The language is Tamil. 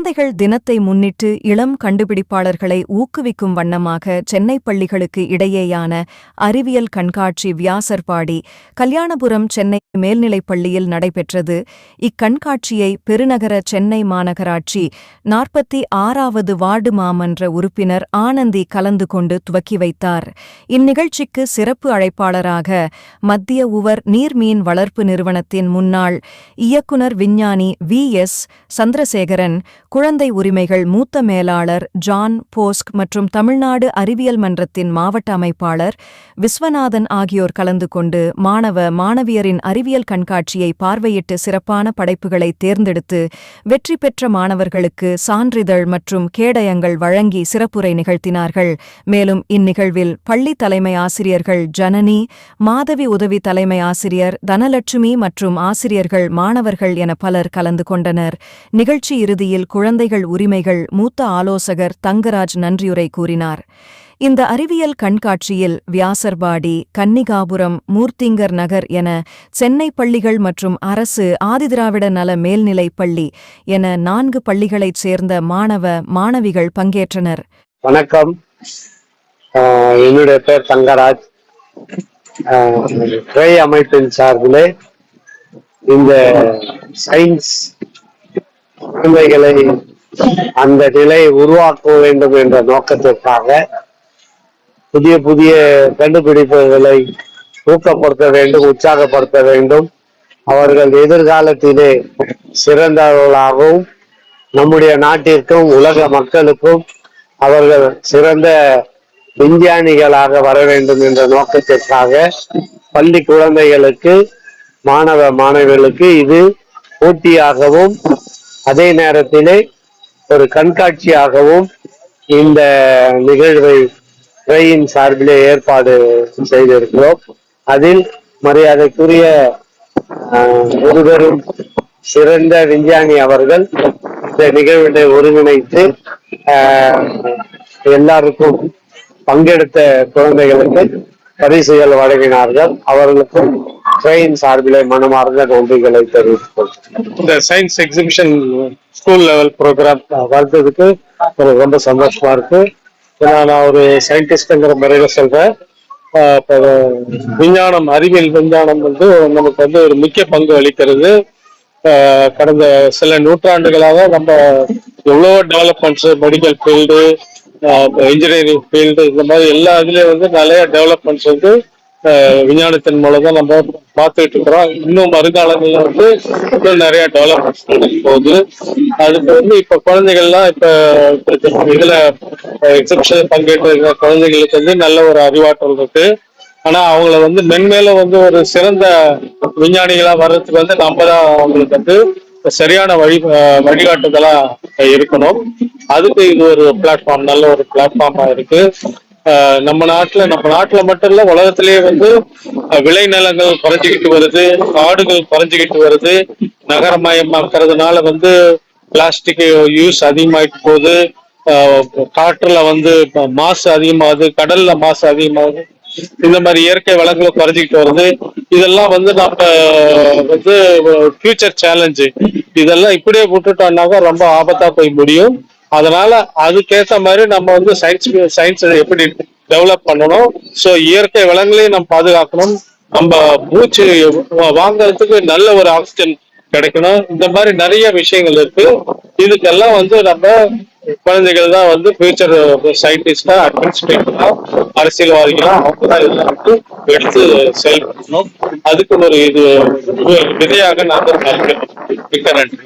குழந்தைகள் தினத்தை முன்னிட்டு இளம் கண்டுபிடிப்பாளர்களை ஊக்குவிக்கும் வண்ணமாக சென்னை பள்ளிகளுக்கு இடையேயான அறிவியல் கண்காட்சி வியாசர்பாடி கல்யாணபுரம் சென்னை மேல்நிலைப் பள்ளியில் நடைபெற்றது. இக்கண்காட்சியை பெருநகர சென்னை மாநகராட்சி 46வது வார்டு மாமன்ற உறுப்பினர் ஆனந்தி கலந்து கொண்டு துவக்கி வைத்தார். இந்நிகழ்ச்சிக்கு சிறப்பு அழைப்பாளராக மத்திய உவர் நீர்மீன் வளர்ப்பு நிறுவனத்தின் முன்னாள் இயக்குனர் விஞ்ஞானி V.S. சந்திரசேகரன், குழந்தை உரிமைகள் மூத்த மேலாளர் ஜான் போஸ்க் மற்றும் தமிழ்நாடு அறிவியல் மன்றத்தின் மாவட்ட அமைப்பாளர் விஸ்வநாதன் ஆகியோர் கலந்து கொண்டு மாணவியரின் அறிவியல் கண்காட்சியை பார்வையிட்டு சிறப்பான படைப்புகளை தேர்ந்தெடுத்து வெற்றி பெற்ற மாணவர்களுக்கு சான்றிதழ் மற்றும் கேடயங்கள் வழங்கி சிறப்புரை நிகழ்த்தினார்கள். மேலும் இந்நிகழ்வில் பள்ளி தலைமை ஆசிரியர்கள் ஜனனி, மாதவி உதவி தலைமை ஆசிரியர் தனலட்சுமி மற்றும் ஆசிரியர்கள், மாணவர்கள் என பலர் கலந்து கொண்டனர். நிகழ்ச்சி இறுதியில் குழந்தைகள் உரிமைகள் மூத்த ஆலோசகர் தங்கராஜ் நன்றியுரை கூறினார். இந்த அறிவியல் கண்காட்சியில் வியாசர்பாடி, கன்னிகாபுரம், மூர்த்திங்கர் நகர் என சென்னை பள்ளிகள் மற்றும் அரசு ஆதிதிராவிட நல மேல்நிலைப் பள்ளி என 4 பள்ளிகளைச் சேர்ந்த மாணவிகள் பங்கேற்றனர். வணக்கம், என்னுடைய பேர் தங்கராஜ். துறை அமைப்பின் சார்பிலே இந்த சயின்ஸ் குழந்தைகளை அந்த நிலையை உருவாக்க வேண்டும் என்ற நோக்கத்திற்காக புதிய புதிய கண்டுபிடிப்புகளை ஊக்கப்படுத்த வேண்டும், உற்சாகப்படுத்த வேண்டும். அவர்கள் எதிர்காலத்திலே சிறந்தவர்களாகவும் நம்முடைய நாட்டிற்கும் உலக மக்களுக்கும் அவர்கள் சிறந்த விஞ்ஞானிகளாக வர வேண்டும் என்ற நோக்கத்திற்காக பள்ளி குழந்தைகளுக்கு, மாணவர்களுக்கு இது போட்டியாகவும் அதே நேரத்திலே ஒரு கண்காட்சியாகவும் இந்த நிகழ்வை துறையின் சார்பிலே ஏற்பாடு செய்திருக்கிறோம். அதில் மரியாதைக்குரிய ஒருவரும் சிறந்த விஞ்ஞானி அவர்கள் இந்த நிகழ்வினை ஒருங்கிணைத்து எல்லாருக்கும் பங்கெடுத்த குழந்தைகளுக்கு பரிசுகள் வழங்கினார்கள். அவர்களுக்கும் துறையின் சார்பிலே மனமார்ந்த நன்றிகளை தெரிவித்துக் இந்த science exhibition school level programme வளர்த்ததுக்கு ரொம்ப சந்தோஷமா இருக்கு. ஏன்னா நான் ஒரு சயின்டிஸ்ட்ங்கிற முறையில சொல்றேன். விஞ்ஞானம், அறிவியல் விஞ்ஞானம் நமக்கு ஒரு முக்கிய பங்கு அளிக்கிறது. கடந்த சில நூற்றாண்டுகளாக நம்ம எவ்வளோ developments, medical field, engineering field, இந்த மாதிரி எல்லா இதுலயும் நிறைய டெவலப்மெண்ட்ஸ் விஞ்ஞானத்தின் மூலம் தான் நம்ம பார்த்துட்டு இருக்கிறோம். இன்னும் வருங்காலங்கள்ல இன்னும் நிறைய டெவலப்மெண்ட்ஸ் போகுது. அதுக்கு இப்ப குழந்தைகள்லாம் இப்ப இதுல எக்ஸிபிஷன் பங்கேற்ற குழந்தைகளுக்கு நல்ல ஒரு அறிவாற்றல் இருக்கு. ஆனா அவங்கள மென்மேலும் ஒரு சிறந்த விஞ்ஞானிகளா வர்றதுக்கு நம்ம தான் அவங்களுக்கு சரியான வழிகாட்டுதலா இருக்கணும். அதுக்கு இது ஒரு பிளாட்ஃபார்ம், நல்ல ஒரு பிளாட்ஃபார்மா இருக்கு. நம்ம நாட்டுல மட்டும் இல்ல, உலகத்திலேயே விளைநிலங்கள் குறைஞ்சிக்கிட்டு வருது, காடுகள் குறைஞ்சிக்கிட்டு வருது. நகரமயமாக்குறதுனால பிளாஸ்டிக் யூஸ் அதிகமாயிட்டு போகுது. காற்றுல மாசு அதிகமாகுது, கடல்ல மாசு அதிகமாகுது. இந்த மாதிரி இயற்கை வளங்களும் குறைஞ்சிக்கிட்டு வருது. இதெல்லாம் நம்ம ஃபியூச்சர் சேலஞ்சு. இதெல்லாம் இப்படியே விட்டுட்டோம்னாக்கா ரொம்ப ஆபத்தா போய் முடியும். அதனால அதுக்கேற்ற மாதிரி நம்ம சயின்ஸ் எப்படி டெவலப் பண்ணணும். ஸோ இயற்கை வளங்களையும் நம்ம பாதுகாக்கணும். நம்ம மூச்சு வாங்கறதுக்கு நல்ல ஒரு ஆக்சிஜன் கிடைக்கணும். இந்த மாதிரி நிறைய விஷயங்கள் இருக்கு. இதுக்கெல்லாம் நம்ம குழந்தைகள் தான் ஃபியூச்சர் சயின்டிஸ்டா, அட்மினிஸ்ட்ரேட்டரா, அரசியல்வாதிகளா அவங்க தான் இதெல்லாம் எடுத்து செயல்படணும். அதுக்கு ஒரு விதையாக நாங்கள் மிக்க நன்றி.